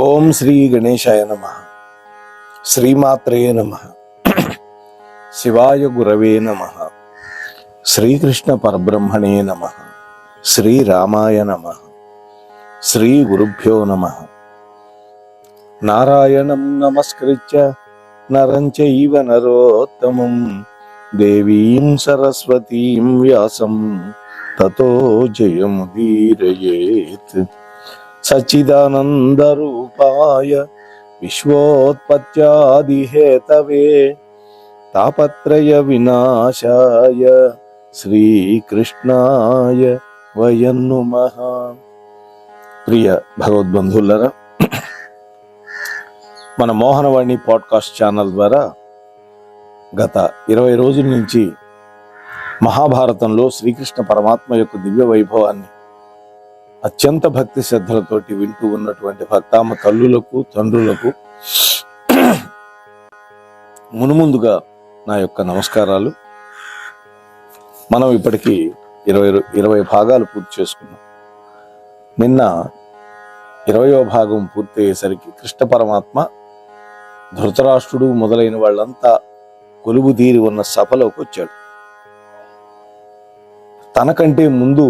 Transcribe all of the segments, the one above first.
ఓం శ్రీ గణేశాయ నమః. శ్రీమాత్రే నమః. శివాయ గురవే నమః. శ్రీకృష్ణ పరబ్రహ్మణే నమః. శ్రీరామాయ నమః. శ్రీ గురుభ్యో నమః. నారాయణం నమస్కృత్య నరం చైవ నరోత్తమం దేవీం సరస్వతీం వ్యాసం తతో జయముదీరయేత్. సచ్చిదానందరూపాయ విశ్వోత్పత్యాదిహేతవే తాపత్రయ వినాశాయ శ్రీకృష్ణాయ వయం నమః. ప్రియ భగవద్బంధువులారా, మన మోహనవాణి పాడ్కాస్ట్ ఛానల్ ద్వారా గత 20 రోజుల నుంచి మహాభారతంలో శ్రీకృష్ణ పరమాత్మ యొక్క దివ్య వైభవాన్ని అత్యంత భక్తి శ్రద్ధలతోటి వింటూ ఉన్నటువంటి భక్తామ తల్లులకు తండ్రులకు మునుముందుగా నా యొక్క నమస్కారాలు. మనం ఇప్పటికీ 20 భాగాలు పూర్తి చేసుకున్నాం. నిన్న 20వ భాగం పూర్తి అయ్యేసరికి కృష్ణ పరమాత్మ ధృతరాష్ట్రుడు మొదలైన వాళ్ళంతా కొలువు తీరి ఉన్న సభలోకి వచ్చాడు. తనకంటే ముందు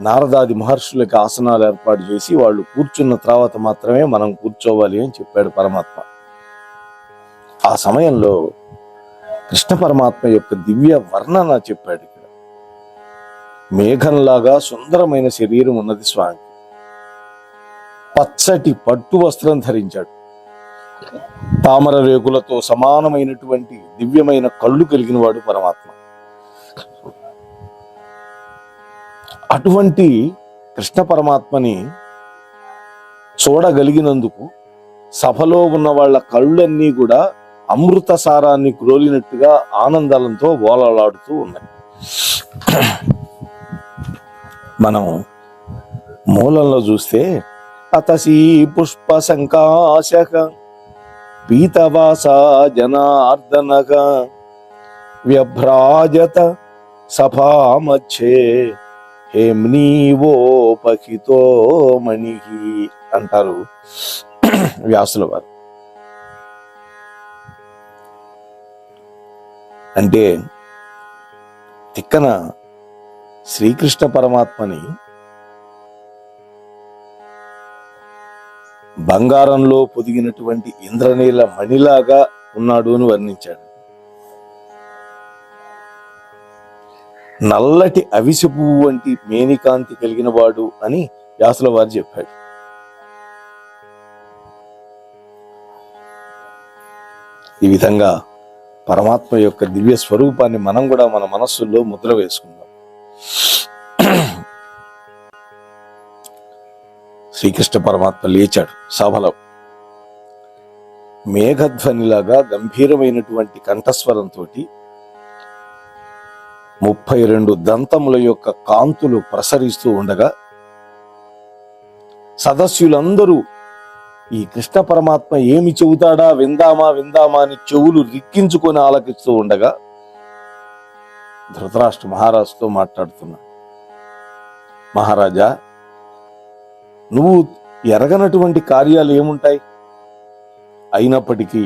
నారదాది మహర్షులకి ఆసనాలు ఏర్పాటు చేసి వాళ్ళు కూర్చున్న తర్వాత మాత్రమే మనం కూర్చోవాలి అని చెప్పాడు పరమాత్మ. ఆ సమయంలో కృష్ణ పరమాత్మ యొక్క దివ్య వర్ణన చెప్పాడు. ఇక్కడ మేఘంలాగా సుందరమైన శరీరం ఉన్నది స్వామికి. పచ్చటి పట్టు వస్త్రం ధరించాడు. తామర రేకులతో సమానమైనటువంటి దివ్యమైన కళ్ళు కలిగిన వాడు పరమాత్మ. అటువంటి కృష్ణ పరమాత్మని చూడగలిగినందుకు సభలో ఉన్న వాళ్ళ కళ్ళన్నీ కూడా అమృత సారాన్ని గ్రోలినట్టుగా ఆనందాలతో ఓలలాడుతూ ఉన్నాయి. మనం మూలంలో చూస్తే అతసీ పుష్ప సంకాశక పీతవాస జనార్దనక వ్యభ్రాజత సభామధ్యే హేమ్నీవోపహితో మణిహి అంటారు వ్యాసుల వారు. అంటే తిక్కన శ్రీకృష్ణ పరమాత్మని బంగారంలో పొదిగినటువంటి ఇంద్రనీల మణిలాగా ఉన్నాడు అని వర్ణించాడు. నల్లటి అవిసె పువ్వు వంటి మేనికాంతి కలిగిన వాడు అని వ్యాసుల వారు చెప్పాడు. ఈ విధంగా పరమాత్మ యొక్క దివ్య స్వరూపాన్ని మనం కూడా మన మనస్సుల్లో ముద్ర వేసుకుందాం. శ్రీకృష్ణ పరమాత్మ లేచాడు సభలో. మేఘధ్వనిలాగా గంభీరమైనటువంటి కంఠస్వరంతో 32 దంతముల యొక్క కాంతులు ప్రసరిస్తూ ఉండగా సదస్యులందరూ ఈ కృష్ణ పరమాత్మ ఏమి చెబుతాడా విందామా అని చెవులు రిక్కించుకొని ఆలకిస్తూ ఉండగా ధృతరాష్ట్ర మహారాజుతో మాట్లాడుతున్నాడు. మహారాజా, నువ్వు ఎరగనటువంటి కార్యాలు ఏముంటాయి? అయినప్పటికీ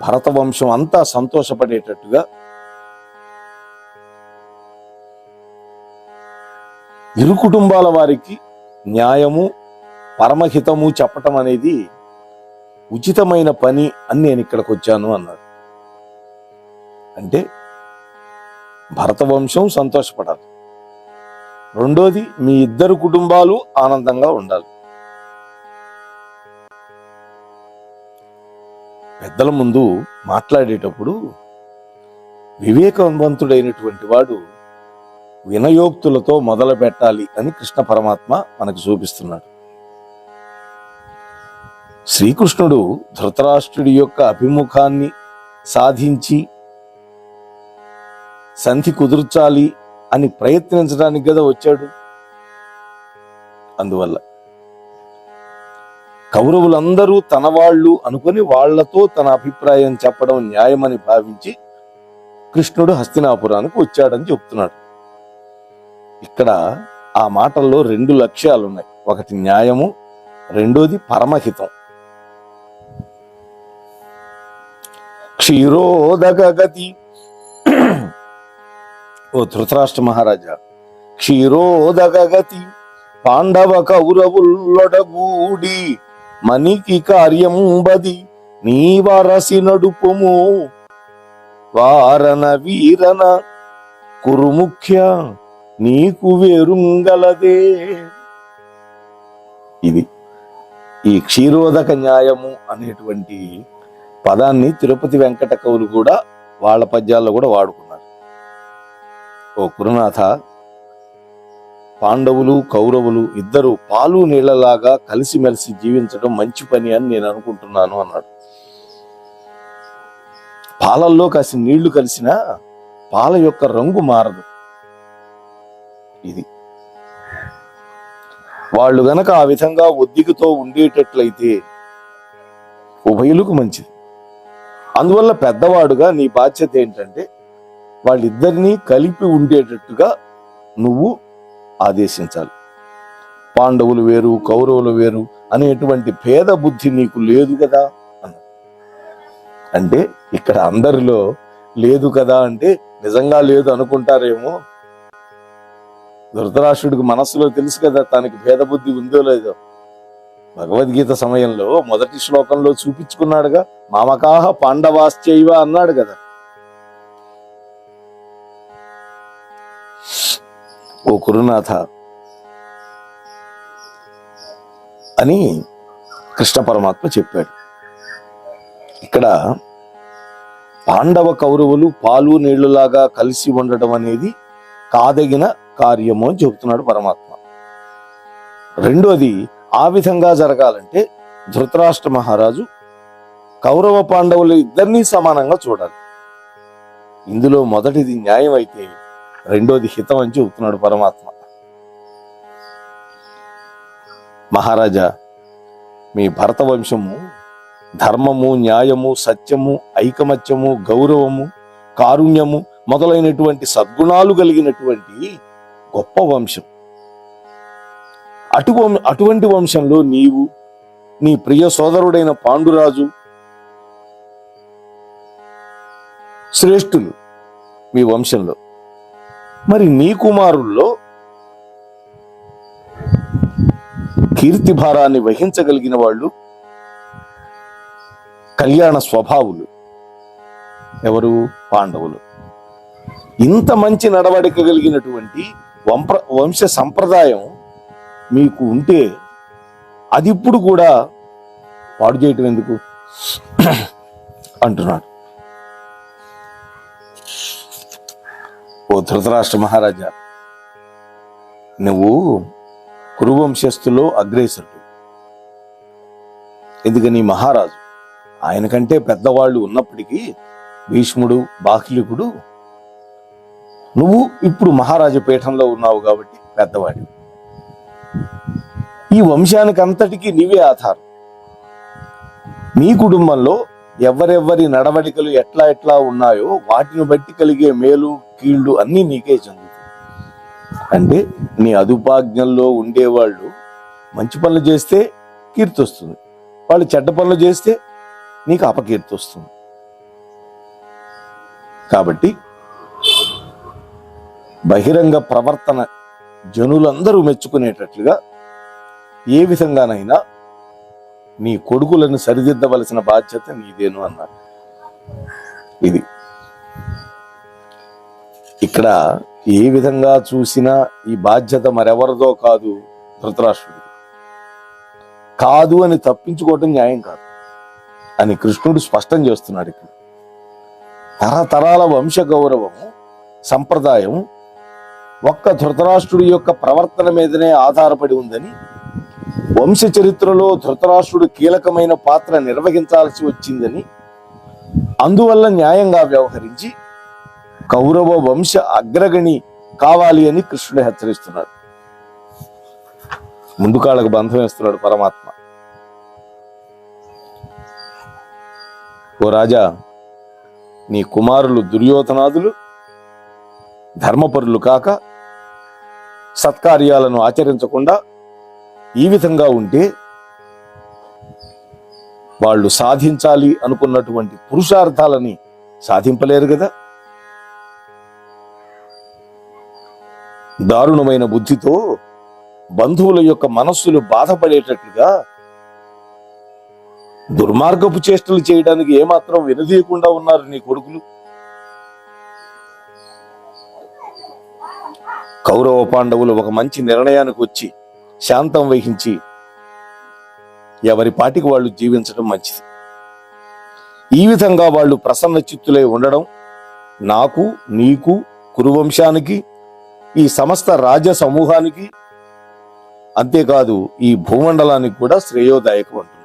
భరత వంశం అంతా సంతోషపడేటట్టుగా ఇరు కుటుంబాల వారికి న్యాయము పరమహితము చెప్పటం అనేది ఉచితమైన పని అని నేను ఇక్కడికి వచ్చాను అన్నాడు. అంటే భరత వంశం సంతోషపడాలి, రెండోది మీ ఇద్దరు కుటుంబాలు ఆనందంగా ఉండాలి. పెద్దల ముందు మాట్లాడేటప్పుడు వివేకవంతుడైనటువంటి వాడు వినయోక్తులతో మొదలు పెట్టాలి అని కృష్ణ పరమాత్మ మనకు చూపిస్తున్నాడు. శ్రీకృష్ణుడు ధృతరాష్ట్రుడి యొక్క అభిముఖాన్ని సాధించి సంధి కుదుర్చాలి అని ప్రయత్నించడానికి కదా వచ్చాడు. అందువల్ల కౌరవులందరూ తన వాళ్ళు అనుకుని వాళ్లతో తన అభిప్రాయం చెప్పడం న్యాయమని భావించి కృష్ణుడు హస్తినాపురానికి వచ్చాడని చెప్తున్నాడు. ఇక్కడ ఆ మాటల్లో 2 లక్ష్యాలు ఉన్నాయి. ఒకటి న్యాయము, రెండోది పరమహితం. క్షీరోదక గతి. ఓ ధృతరాష్ట్ర మహారాజా, క్షీరోదక గతి పాండవ కౌరవుల్లొడగూడి మనికి కార్యం బది నీ వరసి నడుపుము వారన వీరన కురుముఖ్య నీకు వేరుంగలదే. ఇది ఈ క్షీరోదక న్యాయము అనేటువంటి పదాన్ని తిరుపతి వెంకట కవులు కూడా వాళ్ళ పద్యాల్లో కూడా వాడుకున్నారు. ఓ కురునాథ, పాండవులు కౌరవులు ఇద్దరు పాలు నీళ్లలాగా కలిసిమెలిసి జీవించడం మంచి పని అని నేను అనుకుంటున్నాను అన్నాడు. పాలల్లో కాసి నీళ్లు కలిసినా పాల యొక్క రంగు మారదు. ఇది వాళ్ళు గనక ఆ విధంగా ఒద్దికతో ఉండేటట్లయితే ఉభయులకు మంచిది. అందువల్ల పెద్దవాడుగా నీ బాధ్యత ఏంటంటే వాళ్ళిద్దరినీ కలిపి ఉండేటట్టుగా నువ్వు ఆదేశించాలి. పాండవులు వేరు కౌరవులు వేరు అనేటువంటి భేద బుద్ధి నీకు లేదు కదా అన్న. అంటే ఇక్కడ అందరిలో లేదు కదా అంటే నిజంగా లేదు అనుకుంటారేమో. ధృతరాష్ట్రుడికి మనస్సులో తెలుసు కదా తనకి భేద బుద్ధి ఉందో లేదో. భగవద్గీత సమయంలో మొదటి శ్లోకంలో చూపించుకున్నాడుగా, మామకాహ పాండవాశ్చైవ అన్నాడు కదా. ఓ కురునాథ అని కృష్ణ పరమాత్మ చెప్పాడు. ఇక్కడ పాండవ కౌరవులు పాలు నీళ్లులాగా కలిసి ఉండటం అనేది కాదగిన కార్యము అని చెబుతున్నాడు పరమాత్మ. రెండోది, ఆ విధంగా జరగాలంటే ధృతరాష్ట్ర మహారాజు కౌరవ పాండవులు ఇద్దరినీ సమానంగా చూడాలి. ఇందులో మొదటిది న్యాయం అయితే రెండోది హితం అని చెబుతున్నాడు పరమాత్మ. మహారాజా, మీ భరత వంశము ధర్మము, న్యాయము, సత్యము, ఐకమత్యము, గౌరవము, కారుణ్యము మొదలైనటువంటి సద్గుణాలు కలిగినటువంటి గొప్ప వంశం. అటువంటి వంశంలో నీవు, నీ ప్రియ సోదరుడైన పాండురాజు శ్రేష్ఠులు మీ వంశంలో. మరి నీ కుమారుల్లో కీర్తి భారాన్ని వహించగలిగిన వాళ్ళు కళ్యాణ స్వభావులు ఎవరు? పాండవులు. ఇంత మంచి నడవడిక కలిగినటువంటి వంశ సంప్రదాయం మీకు ఉంటే అది ఇప్పుడు కూడా పాడు చేయటం ఎందుకు అంటున్నాడు. ఓ ధృతరాష్ట్ర మహారాజా, నువ్వు కురువంశస్థులో అగ్రేసరుడు. ఎందుకని? మహారాజు ఆయన కంటే పెద్దవాళ్ళు ఉన్నప్పటికీ భీష్ముడు, బాహ్లికుడు, నువ్వు ఇప్పుడు మహారాజ పీఠంలో ఉన్నావు కాబట్టి పెద్దవాడి. ఈ వంశానికి అంతటికీ నీవే ఆధారం. నీ కుటుంబంలో ఎవరెవరి నడవడికలు ఎట్లా ఎట్లా ఉన్నాయో వాటిని బట్టి కలిగే మేలు కీళ్లు అన్నీ నీకే చెందుతాయి. అంటే నీ అదుపాజ్ఞల్లో ఉండేవాళ్ళు మంచి పనులు చేస్తే కీర్తి వస్తుంది, వాళ్ళు చెడ్డ పనులు చేస్తే నీకు అపకీర్తి వస్తుంది. కాబట్టి బహిరంగ ప్రవర్తన జనులందరూ మెచ్చుకునేటట్లుగా ఏ విధంగానైనా నీ కొడుకులను సరిదిద్దవలసిన బాధ్యత నీదేను అన్నాడు. ఇది ఇక్కడ ఏ విధంగా చూసినా ఈ బాధ్యత మరెవరిదో కాదు, ధృతరాష్ట్రుడిది. కాదు అని తప్పించుకోవటం న్యాయం కాదు అని కృష్ణుడు స్పష్టం చేస్తున్నాడు. ఇక్కడ తరతరాల వంశ గౌరవము, సంప్రదాయం ఒక్క ధృతరాష్ట్రుడి యొక్క ప్రవర్తన మీదనే ఆధారపడి ఉందని, వంశ చరిత్రలో ధృతరాష్ట్రుడు కీలకమైన పాత్ర నిర్వహించాల్సి వచ్చిందని, అందువల్ల న్యాయంగా వ్యవహరించి కౌరవ వంశ అగ్రగణి కావాలి అని కృష్ణుడు హెచ్చరిస్తున్నాడు. ముందు కాళ్ళకు బంధం వేస్తున్నాడు పరమాత్మ. ఓ రాజా, నీ కుమారులు దుర్యోధనాదులు ధర్మపరులు కాక సత్కార్యాలను ఆచరించకుండా ఈ విధంగా ఉంటే వాళ్ళు సాధించాలి అనుకున్నటువంటి పురుషార్థాలని సాధింపలేరు కదా. దారుణమైన బుద్ధితో బంధువుల యొక్క మనస్సులు బాధపడేటట్లుగా దుర్మార్గపు చేష్టలు చేయడానికి ఏమాత్రం వినదీయకుండా ఉన్నారు నీ కొడుకులు. కౌరవ పాండవులు ఒక మంచి నిర్ణయానికి వచ్చి శాంతం వహించి ఎవరి పాటికి వాళ్ళు జీవించడం మంచిది. ఈ విధంగా వాళ్ళు ప్రసన్న చిత్తులై ఉండడం నాకు, నీకు, కురువంశానికి, ఈ సమస్త రాజ్య సమూహానికి, అంతేకాదు ఈ భూమండలానికి కూడా శ్రేయోదాయకం అంటున్నాను.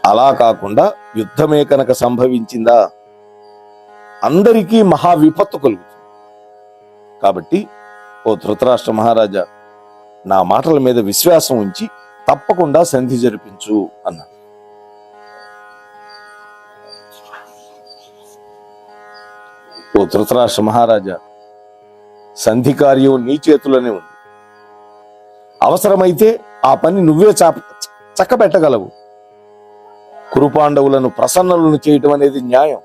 అలా కాకుండా యుద్ధమే కనుక సంభవించిందా అందరికీ మహా విపత్తు కలుగుతుంది. కాబట్టి ఓ ధృతరాష్ట్ర మహారాజా, నా మాటల మీద విశ్వాసం ఉంచి తప్పకుండా సంధి జరిపించు అన్నాడు. ఓ ధృతరాష్ట్ర మహారాజా, సంధి కార్యం నీ చేతుల్లోనే ఉంది. అవసరమైతే ఆ పని నువ్వే చక్కబెట్టగలవు. కురుపాండవులను ప్రసన్నులను చేయటం అనేది న్యాయం.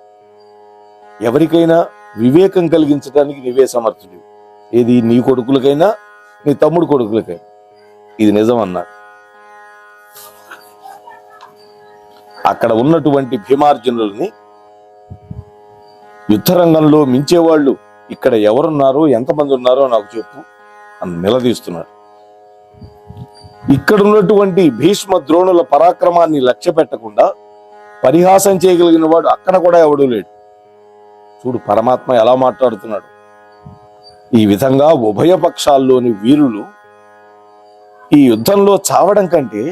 ఎవరికైనా వివేకం కలిగించడానికి నీవే సమర్థుడివి. ఏది నీ కొడుకులకైనా నీ తమ్ముడు కొడుకులకైనా. ఇది నిజం అన్నాడు. అక్కడ ఉన్నటువంటి భీమార్జునుల్ని యుద్ధరంగంలో మించేవాళ్ళు ఇక్కడ ఎవరున్నారో ఎంతమంది ఉన్నారో నాకు చెప్పు అని నిలదీస్తున్నాడు. ఇక్కడ ఉన్నటువంటి భీష్మ ద్రోణుల పరాక్రమాన్ని లక్ష్య పెట్టకుండా పరిహాసం చేయగలిగిన వాడు అక్కడ కూడా ఎవడూ లేడు. చూడు పరమాత్మ ఎలా మాట్లాడుతున్నాడు. ఈ విధంగా ఉభయ పక్షాల్లోని వీరులు ఈ యుద్ధంలో చావడం కంటే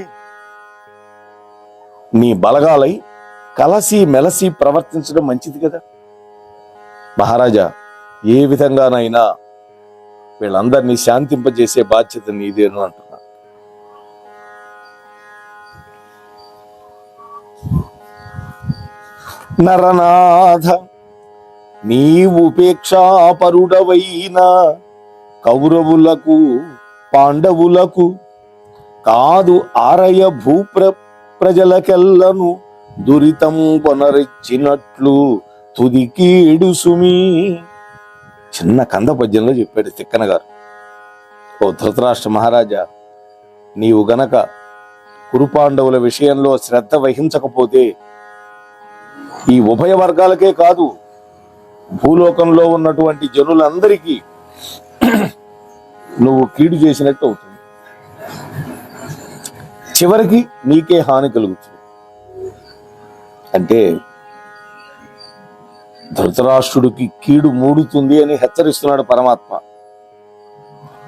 నీ బలగాలై కలసి మెలసి ప్రవర్తించడం మంచిది కదా. మహారాజా, ఏ విధంగానైనా వీళ్ళందరినీ శాంతింపజేసే బాధ్యత నీదేను అంటున్నా. నరనాథ, నీవుపేక్షాపరుడవైన కౌరవులకు పాండవులకు కాదు ఆరయ ప్రజలకెల్లను దురితం కొనరిచ్చినట్లు తుదికీడు సుమి. చిన్న కంద పద్యంలో చెప్పాడు తిక్కన గారు. ఓ ధృతరాష్ట్ర మహారాజా, నీవు గనక కురుపాండవుల విషయంలో శ్రద్ధ వహించకపోతే ఈ ఉభయ వర్గాలకే కాదు భూలోకంలో ఉన్నటువంటి జనులందరికీ నువ్వు కీడు చేసినట్టు అవుతుంది. చివరికి నీకే హాని కలుగుతుంది. అంటే ధృతరాష్ట్రుడికి కీడు మూడుతుంది అని హెచ్చరిస్తున్నాడు పరమాత్మ.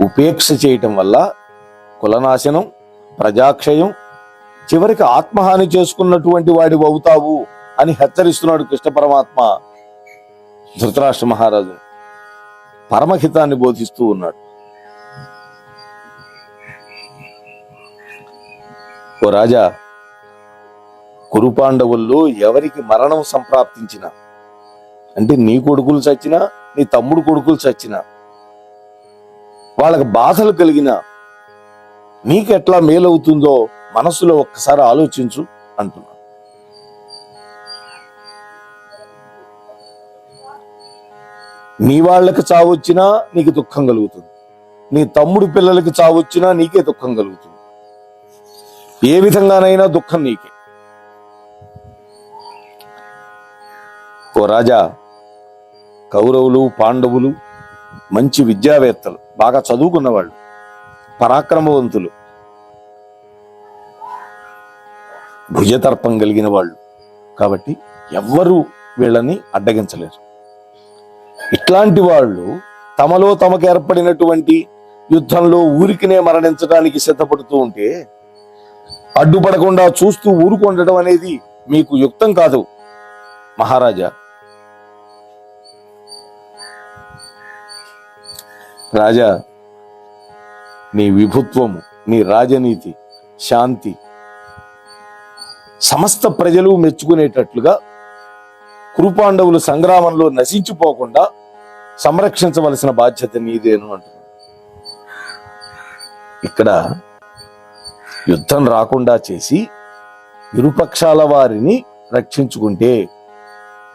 ఉపేక్ష చేయటం వల్ల కులనాశనం, ప్రజాక్షయం, చివరికి ఆత్మహాని చేసుకున్నటువంటి వాడివి అవుతావు అని హెచ్చరిస్తున్నాడు కృష్ణ పరమాత్మ ధృతరాష్ట్ర మహారాజు. పరమహితాన్ని బోధిస్తూ ఉన్నాడు. ఓ రాజా, కురుపాండవుల్లో ఎవరికి మరణం సంప్రాప్తించిన, అంటే నీ కొడుకులు చచ్చినా నీ తమ్ముడు కొడుకులు చచ్చినా వాళ్ళకి బాధలు కలిగిన నీకెట్లా మేలవుతుందో మనసులో ఒక్కసారి ఆలోచించు అంటున్నా. నీ వాళ్ళకి చావొచ్చినా నీకు దుఃఖం కలుగుతుంది, నీ తమ్ముడు పిల్లలకి చావొచ్చినా నీకే దుఃఖం కలుగుతుంది. ఏ విధంగానైనా దుఃఖం నీకే. ఓ రాజా, కౌరవులు పాండవులు మంచి విద్యావేత్తలు, బాగా చదువుకున్నవాళ్ళు, పరాక్రమవంతులు, భుజతర్పం కలిగిన వాళ్ళు. కాబట్టి ఎవ్వరూ వీళ్ళని అడ్డగించలేరు. ఇట్లాంటి వాళ్ళు తమలో తమకు ఏర్పడినటువంటి యుద్ధంలో ఊరికినే మరణించడానికి సిద్ధపడుతూ ఉంటే అడ్డుపడకుండా చూస్తూ ఊరుకొండడం అనేది మీకు యుక్తం కాదు మహారాజా. రాజా, నీ విభుత్వము, నీ రాజనీతి, శాంతి సమస్త ప్రజలు మెచ్చుకునేటట్లుగా కురుపాండవులు సంగ్రామంలో నశించిపోకుండా సంరక్షించవలసిన బాధ్యత నీదేను అంటున్నాడు. ఇక్కడ యుద్ధం రాకుండా చేసి ఇరుపక్షాల వారిని రక్షించుకుంటే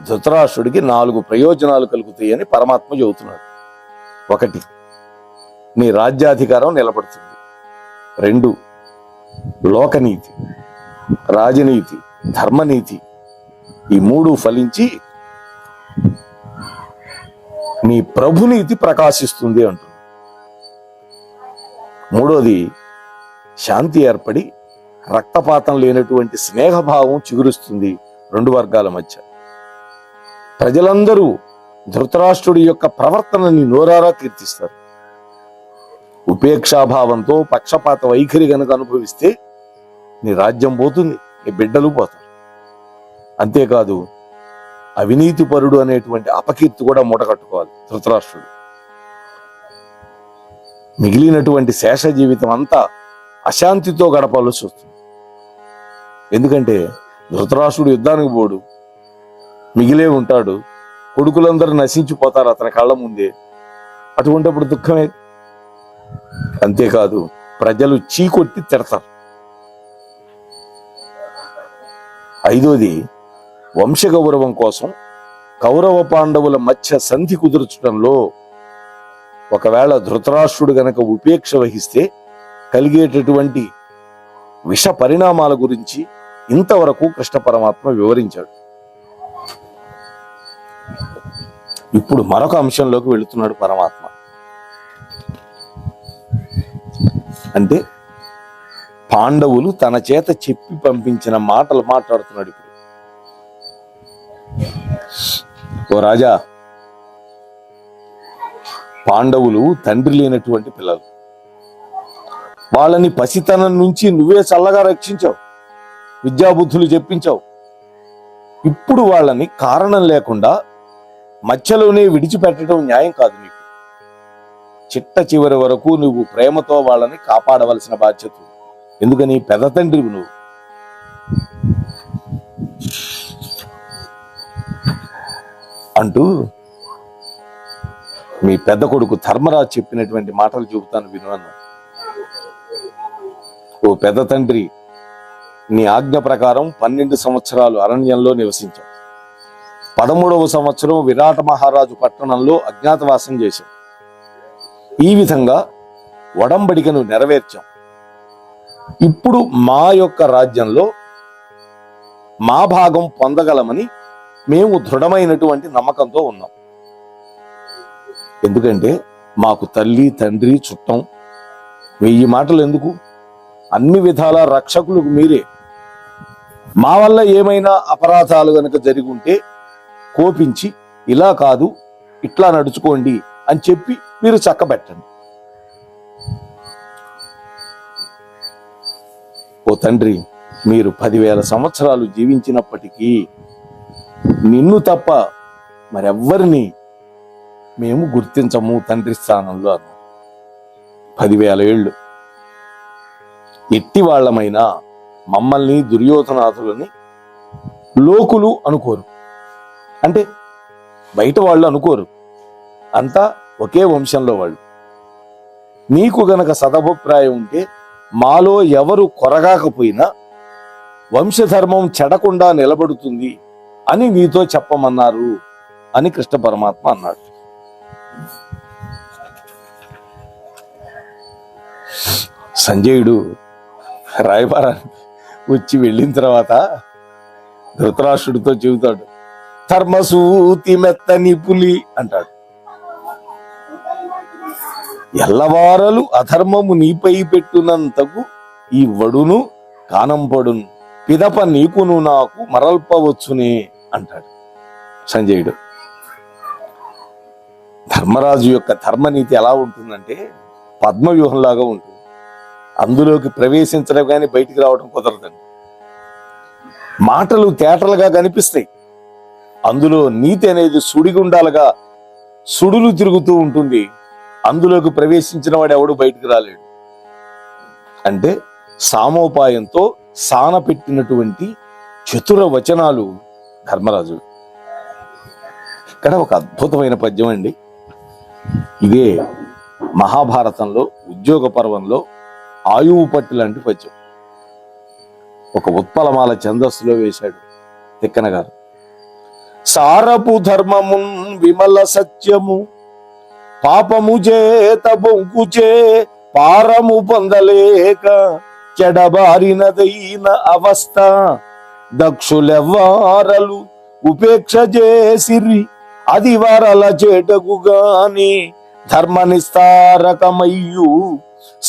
ధృతరాష్ట్రుడికి 4 ప్రయోజనాలు కలుగుతాయని పరమాత్మ చెబుతున్నాడు. 1, నీ రాజ్యాధికారం నిలబడుతుంది. 2, లోకనీతి, రాజనీతి, ధర్మనీతి ఈ 3 ఫలించి నీ ప్రభునీతి ప్రకాశిస్తుంది అంటుంది. 3వది, శాంతి ఏర్పడి రక్తపాతం లేనటువంటి స్నేహభావం చిగురుస్తుంది 2 వర్గాల మధ్య. ప్రజలందరూ ధృతరాష్ట్రుడి యొక్క ప్రవర్తనని నోరారా కీర్తిస్తారు. ఉపేక్షాభావంతో పక్షపాత వైఖరి గనుక అనుభవిస్తే నీ రాజ్యం పోతుంది, నీ బిడ్డలు పోతారు. అంతేకాదు అవినీతిపరుడు అనేటువంటి అపకీర్తి కూడా మూటకట్టుకోవాలి ధృతరాష్ట్రుడు. మిగిలినటువంటి శేష జీవితం అంతా అశాంతితో గడపాల్సి వస్తుంది. ఎందుకంటే ధృతరాష్ట్రుడు యుద్ధానికి పోడు, మిగిలే ఉంటాడు, కొడుకులందరూ నశించిపోతారు అతని కళ్ళ ముందే. అటువంటిప్పుడు దుఃఖమే. అంతేకాదు ప్రజలు చీకొట్టి తిడతారు. 5వది, వంశగౌరవం కోసం కౌరవ పాండవుల మధ్య సంధి కుదుర్చడంలో ఒకవేళ ధృతరాష్ట్రుడు గనక ఉపేక్ష వహిస్తే కలిగేటటువంటి విష పరిణామాల గురించి ఇంతవరకు కృష్ణ పరమాత్మ వివరించాడు. ఇప్పుడు మరొక అంశంలోకి వెళుతున్నాడు పరమాత్మ. అంటే పాండవులు తన చేత చెప్పి పంపించిన మాటలు మాట్లాడుతున్నాడు. ఇప్పుడు ఓ రాజా, పాండవులు తండ్రి లేనటువంటి పిల్లలు. వాళ్ళని పసితనం నుంచి నువ్వే చల్లగా రక్షించావు, విద్యాబుద్ధులు చెప్పించావు. ఇప్పుడు వాళ్ళని కారణం లేకుండా మధ్యలోనే విడిచిపెట్టడం న్యాయం కాదు నీకు. చిట్ట చివరి వరకు నువ్వు ప్రేమతో వాళ్ళని కాపాడవలసిన బాధ్యత. ఎందుకని పెద్ద తండ్రివి నువ్వు. అంటూ మీ పెద్ద కొడుకు ధర్మరాజు చెప్పినటువంటి మాటలు చెబుతాను విను అన్నాడు. ఓ పెద్ద తండ్రి, నీ ఆజ్ఞ ప్రకారం 12 సంవత్సరాలు అరణ్యంలో నివసించాం. 13వ సంవత్సరం విరాట మహారాజు పట్టణంలో అజ్ఞాతవాసం చేశాం. ఈ విధంగా ఒడంబడికను నెరవేర్చాం. ఇప్పుడు మా యొక్క రాజ్యంలో మా భాగం పొందగలమని మేము దృఢమైనటువంటి నమ్మకంతో ఉన్నాం. ఎందుకంటే మాకు తల్లి, తండ్రి, చుట్టం, 1000 మాటలు ఎందుకు, అన్ని విధాల రక్షకులకు మీరే. మా వల్ల ఏమైనా అపరాధాలు గనక జరిగి ఉంటే కోపించి ఇలా కాదు ఇట్లా నడుచుకోండి అని చెప్పి మీరు చక్కబెట్టండి. ఓ తండ్రి, మీరు 10,000 సంవత్సరాలు జీవించినప్పటికీ నిన్ను తప్ప మరెవ్వరిని మేము గుర్తించము తండ్రి స్థానంలో అన్నారు. 10,000 ఏళ్ళు ఎట్టి వాళ్ళమైనా మమ్మల్ని దుర్యోధనాథులని లోకులు అనుకోరు. అంటే బయట వాళ్ళు అనుకోరు, అంతా ఒకే వంశంలో వాళ్ళు. నీకు గనక సదభిప్రాయం ఉంటే మాలో ఎవరు కొరగాకపోయినా వంశధర్మం చెడకుండా నిలబడుతుంది అని నీతో చెప్పమన్నారు అని కృష్ణ పరమాత్మ అన్నాడు. సంజయుడు రాయబారానికి వచ్చి వెళ్ళిన తర్వాత ధృతరాష్ట్రుడితో చెబుతాడు, ధర్మసూతి మెత్తని పులి అంటాడు. ఎల్లవారలు అధర్మము నీపై పెట్టునంతకు ఈ వడును కానంపడును, పిదప నీకును నాకు మరల్పవచ్చునే అంటాడు సంజయుడు. ధర్మరాజు యొక్క ధర్మనీతి ఎలా ఉంటుందంటే పద్మవ్యూహంలాగా ఉంటుంది. అందులోకి ప్రవేశించడం కానీ బయటికి రావడం కుదరదండి. మాటలు తేటలుగా కనిపిస్తాయి, అందులో నీతి అనేది సుడిగుండాలుగా సుడులు తిరుగుతూ ఉంటుంది. అందులోకి ప్రవేశించిన వాడు ఎవడు బయటికి రాలేడు. అంటే సామోపాయంతో సాన పెట్టినటువంటి చతుర వచనాలు ధర్మరాజు. ఇక్కడ ఒక అద్భుతమైన పద్యం అండి. ఇదే మహాభారతంలో ఉద్యోగ పర్వంలో ఆయువు పట్టు లాంటి పద్యం. ఒక ఉత్పలమాల ఛందస్సులో వేశాడు తిక్కన గారు. సారపు ధర్మమున్ విమల సత్యము పాపము చేత బొంకుచే పారము పొందలేక చెడబారినదైన అవస్థ దక్షులెవ్వారలు ఉపేక్ష చేసిరి అది వరల చేటకు గాని ధర్మ నిస్తారకమయ్యు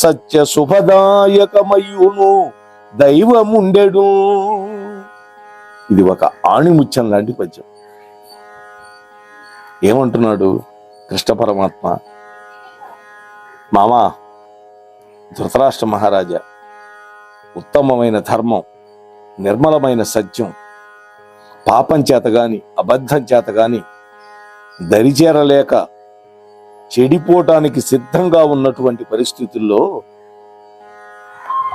సత్య శుభదాయకమయ్యును దైవముండెడు. ఇది ఒక ఆణిముత్యం లాంటి పద్యం. ఏమంటున్నాడు కృష్ణ పరమాత్మ? మామా, ధృతరాష్ట్ర మహారాజా, ఉత్తమమైన ధర్మం, నిర్మలమైన సత్యం పాపం చేత గాని అబద్ధం చేత గాని దరిచేరలేక చెడిపోవటానికి సిద్ధంగా ఉన్నటువంటి పరిస్థితుల్లో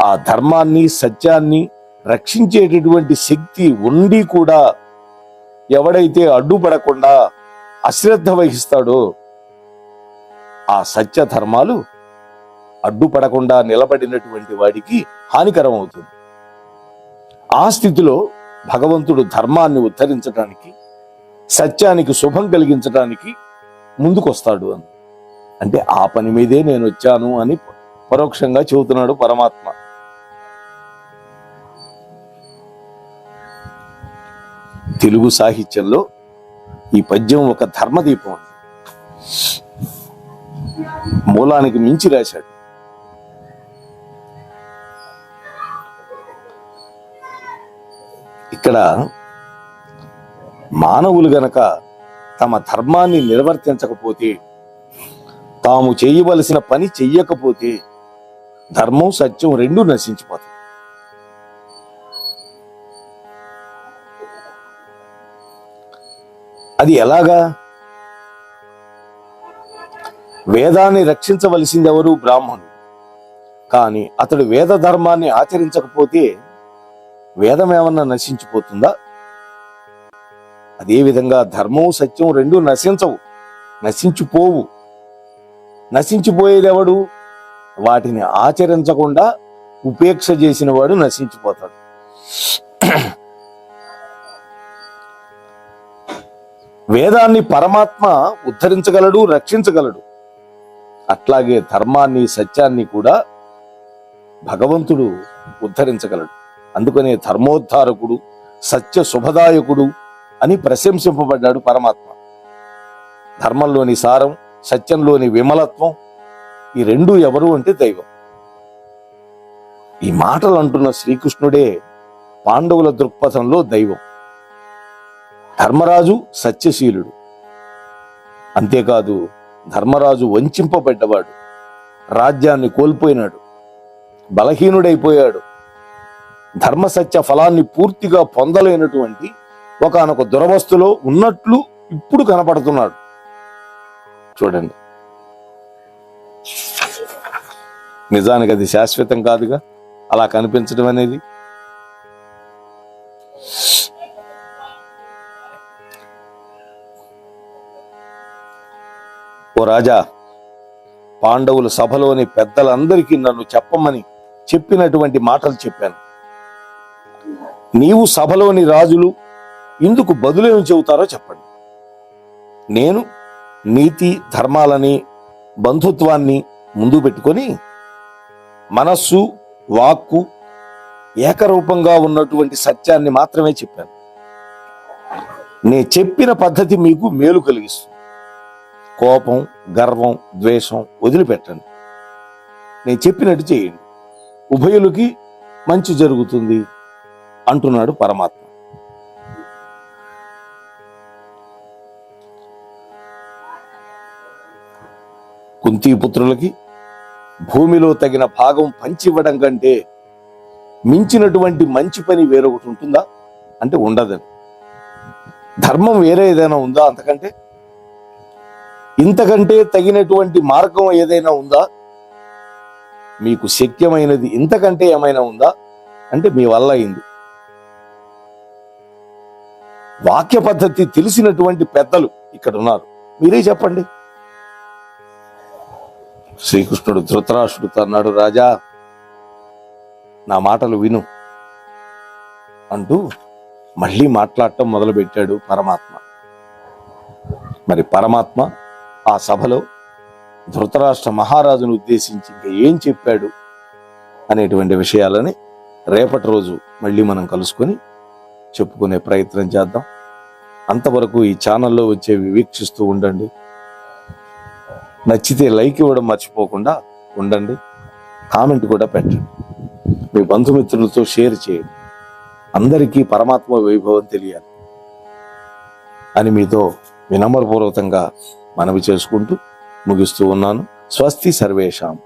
ఆ ధర్మాన్ని సత్యాన్ని రక్షించేటటువంటి శక్తి ఉండి కూడా ఎవడైతే అడ్డుపడకుండా అశ్రద్ధ వహిస్తాడో ఆ సత్య ధర్మాలు అడ్డుపడకుండా నిలబడినటువంటి వాడికి హానికరం అవుతుంది. ఆ స్థితిలో భగవంతుడు ధర్మాన్ని ఉద్ధరించడానికి, సత్యానికి శుభం కలిగించడానికి ముందుకొస్తాడు అని. అంటే ఆ పని మీదే నేను వచ్చాను అని పరోక్షంగా చెబుతున్నాడు పరమాత్మ. తెలుగు సాహిత్యంలో ఈ పద్యం ఒక ధర్మదీపం అండి. మూలానికి మించి రాశాడు. ఇక్కడ మానవులు గనక తమ ధర్మాన్ని నిర్వర్తించకపోతే, తాము చేయవలసిన పని చెయ్యకపోతే ధర్మం సత్యం రెండూ నశించిపోతాయి. అది ఎలాగా? వేదాన్ని రక్షించవలసింది ఎవరు? బ్రాహ్మణుడు. కానీ అతడు వేద ధర్మాన్ని ఆచరించకపోతే వేదం ఏమన్నా నశించిపోతుందా? అదేవిధంగా ధర్మం సత్యం రెండూ నశించవు, నశించిపోవు. నశించిపోయేది ఎవడు? వాటిని ఆచరించకుండా ఉపేక్ష చేసిన వాడు నశించిపోతాడు. వేదాన్ని పరమాత్మ ఉద్ధరించగలడు, రక్షించగలడు. అట్లాగే ధర్మాన్ని సత్యాన్ని కూడా భగవంతుడు ఉద్ధరించగలడు. అందుకనే ధర్మోద్ధారకుడు, సత్య శుభదాయకుడు అని ప్రశంసింపబడ్డాడు పరమాత్మ. ధర్మంలోని సారం, సత్యంలోని విమలత్వం, ఈ రెండూ ఎవరు అంటే దైవం. ఈ మాటలు అంటున్న శ్రీకృష్ణుడే పాండవుల దృక్పథంలో దైవం. ధర్మరాజు సత్యశీలుడు. అంతేకాదు, ధర్మరాజు వంచింపబడ్డవాడు, రాజ్యాన్ని కోల్పోయినాడు, బలహీనుడైపోయాడు. ధర్మ సత్య ఫలాన్ని పూర్తిగా పొందలేనటువంటి ఒకానొక దురవస్థలో ఉన్నట్లు ఇప్పుడు కనపడుతున్నాడు. చూడండి, నిజానికి అది శాశ్వతం కాదుగా అలా కనిపించడం అనేది. ఓ రాజా, పాండవుల సభలోని పెద్దలందరికీ నన్ను చెప్పమని చెప్పినటువంటి మాటలు చెప్పాను. నీవు సభలోని రాజులు ఇందుకు బదులేమి చెబుతారో చెప్పండి. నేను నీతి ధర్మాలని, బంధుత్వాన్ని ముందు పెట్టుకొని మనస్సు వాక్కు ఏకరూపంగా ఉన్నటువంటి సత్యాన్ని మాత్రమే చెప్పాను. నేను చెప్పిన పద్ధతి మీకు మేలు కలిగిస్తుంది. కోపం, గర్వం, ద్వేషం వదిలిపెట్టండి. నేను చెప్పినట్టు చేయండి, ఉభయులకి మంచి జరుగుతుంది అంటున్నాడు పరమాత్మ. కుంతీపుత్రులకి భూమిలో తగిన భాగం పంచివ్వడం కంటే మించినటువంటి మంచి పని వేరొకటి ఉంటుందా అంటే ఉండదని. ధర్మం వేరే ఏదైనా ఉందా అంతకంటే? ఇంతకంటే తగినటువంటి మార్గం ఏదైనా ఉందా? మీకు శక్యమైనది ఇంతకంటే ఏమైనా ఉందా అంటే మీ వల్ల అయింది. వాక్య పద్ధతి తెలిసినటువంటి పెద్దలు ఇక్కడ ఉన్నారు, మీరే చెప్పండి. శ్రీకృష్ణుడు ధృతరాష్ట్రుడితో అన్నాడు, రాజా, నా మాటలు విను. అంటూ మళ్ళీ మాట్లాడటం మొదలుపెట్టాడు పరమాత్మ. మరి పరమాత్మ ఆ సభలో ధృతరాష్ట్ర మహారాజును ఉద్దేశించి ఇంకా ఏం చెప్పాడు అనేటువంటి విషయాలని రేపటి రోజు మళ్ళీ మనం కలుసుకొని చెప్పుకునే ప్రయత్నం చేద్దాం. అంతవరకు ఈ ఛానల్లో వచ్చేవి వీక్షిస్తూ ఉండండి. నచ్చితే లైక్ ఇవ్వడం మర్చిపోకుండా ఉండండి. కామెంట్ కూడా పెట్టండి. మీ బంధుమిత్రులతో షేర్ చేయండి. అందరికీ పరమాత్మ వైభవం తెలియాలి అని మీతో వినమ్రపూర్వకంగా మనవి చేసుకుంటూ ముగిస్తూ ఉన్నాను. స్వస్తి సర్వేషాం.